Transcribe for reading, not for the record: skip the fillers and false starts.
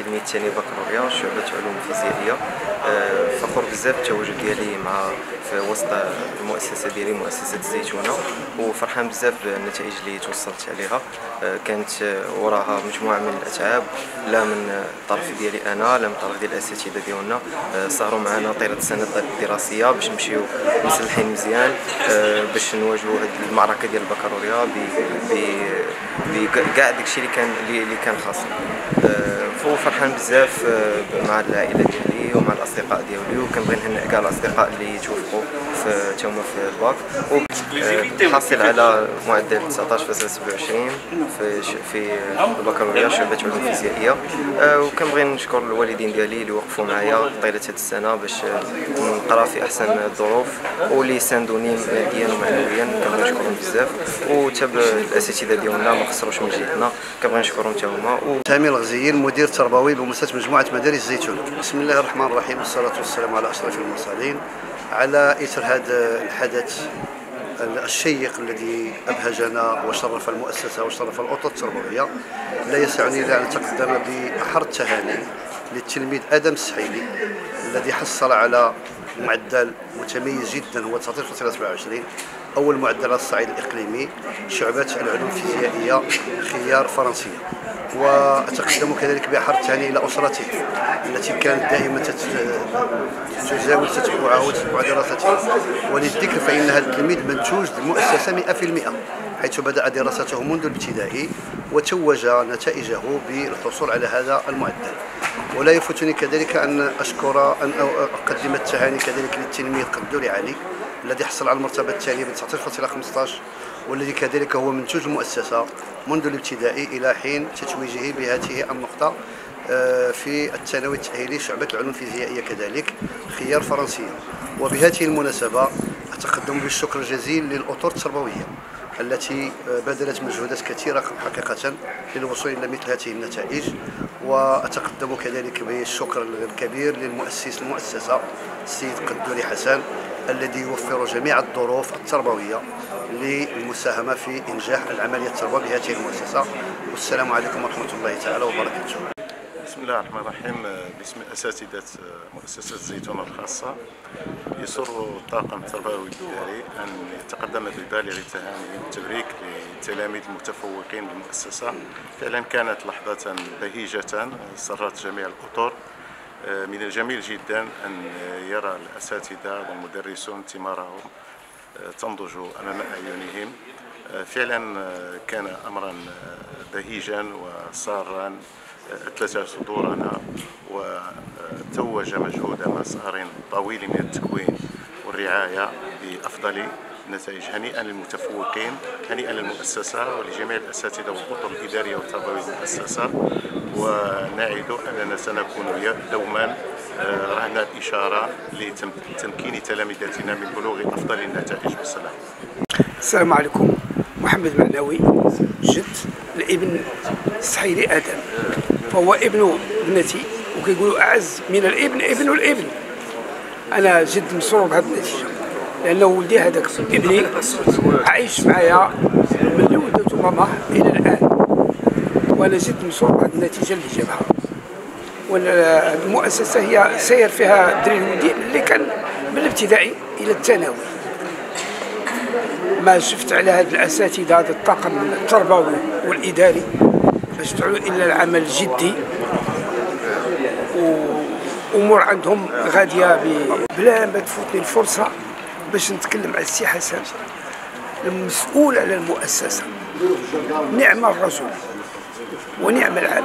تلميذ ثاني بكالوريا شعبة علوم فيزيائية. فخور بزاف بالتواجد ديالي في وسط المؤسسة ديالي مؤسسة الزيتونة، وفرحان بزاف بالنتائج اللي توصلت عليها. كانت وراها مجموعة من الأتعاب، لا من الطرف ديالي أنا لا من الطرف ديال الأساتذة ديالنا. سهروا معنا طيلة السنة الدراسية باش نمشيو مسلحين مزيان، باش نواجهوا هذه المعركة ديال البكالوريا بكاع داكشي اللي كان خاصنا. فرحان بزاف مع العائلة ديالي ومع الأصدقاء ديالي، وكنبغي نهنئ كاع الأصدقاء اللي توفقوا في الباك، حاصل على معدل 19.27 في البكالوريا شعبة علوم فيزيائية. وكنبغي نشكر الوالدين ديالي اللي وقفوا معايا طيلة هذه السنة باش نقرا في أحسن الظروف، واللي ساندوني ماديا ومعنويا كنبغي نشكرهم بزاف. وتاب الأساتذة ديالنا ما قصروش من جهتنا، كنبغي نشكرهم حتى هما. سامي الغزيل، مدير تربوي بمؤسسة مجموعة مدارس الزيتون. بسم الله الرحمن الرحيم، والصلاة والسلام على أشرف المرسلين. على إثر هذا الحدث الشيق الذي أبهجنا وشرف المؤسسة وشرف الأطر التربوية، لا يسعني إلا أن أتقدم بأحر التهاني للتلميذ آدم السحيلي الذي حصل على معدل متميز جدا، هو 19.27، أول معدل على الصعيد الإقليمي، شعبة العلوم الفيزيائية خيار فرنسية. وأتقدم كذلك بأحر التهاني إلى أسرته التي كانت دائما تزاول تتبعه وتتبع دراسته. وللذكر فإن هذا التلميذ منتوج للمؤسسة 100%، حيث بدأ دراسته منذ الابتدائي وتوج نتائجه بالحصول على هذا المعدل. ولا يفوتني كذلك أن أقدم التهاني كذلك للتلميذ قدوري علي الذي حصل على المرتبة الثانية ب 19.15، والذي كذلك هو منتوج المؤسسة منذ الابتدائي إلى حين تتويجه بهذه النقطة في الثانوي التأهيلي شعبة العلوم الفيزيائية كذلك خيار فرنسية. وبهذه المناسبة أتقدم بالشكر الجزيل للأطر التربوية التي بذلت مجهودات كثيرة حقيقة للوصول إلى مثل هذه النتائج. وأتقدم كذلك بالشكر الكبير للمؤسس المؤسسة السيد قدوري حسن الذي يوفر جميع الظروف التربوية للمساهمة في إنجاح العملية التربوية بهذه المؤسسة. والسلام عليكم ورحمة الله تعالى وبركاته. بسم الله الرحمن الرحيم. باسم أساتذة مؤسسة الزيتون الخاصة، يسر الطاقم التربوي الإداري أن يتقدم ببالغ التهاني والتبريك للتلاميذ المتفوقين بالمؤسسة. فعلا كانت لحظة بهيجة سرت جميع الأطر. من الجميل جدا أن يرى الأساتذة والمدرسون ثمارهم تنضج أمام أعينهم. فعلا كان أمرا بهيجا وسارا أتلج صدورنا، وتوج مجهود مسار طويل من التكوين والرعاية بأفضل النتائج. هنيئا للمتفوقين، هنيئا للمؤسسة ولجميع الأساتذة والأطر الإدارية والتربوية للمؤسسة، ونعد أننا سنكون دوما رهن الإشارة لتمكين تلامذتنا من بلوغ أفضل النتائج. والسلام. السلام عليكم. محمد معناوي، جد الابن السحيلي آدم، فهو ابن ابنتي، وكيقولوا أعز من الابن ابن الابن. أنا جد مسرور بهذه النتيجة، لأن ولدي هذاك ابني عايش معايا من ولدته ماما إلى الآن، وأنا جد مسرور بهذه النتيجة اللي جابها. والمؤسسة هي سير فيها الدري ولدي اللي كان من الابتدائي إلى الثانوي. ما شفت على هاد الأساتذة، هذا الطاقم التربوي والإداري، باش تعود إلى العمل الجدي، وأمور عندهم غادية بلا ما تفوتني الفرصة باش نتكلم على السي حسن المسؤول على المؤسسة. نعم الرجل ونعم العمل.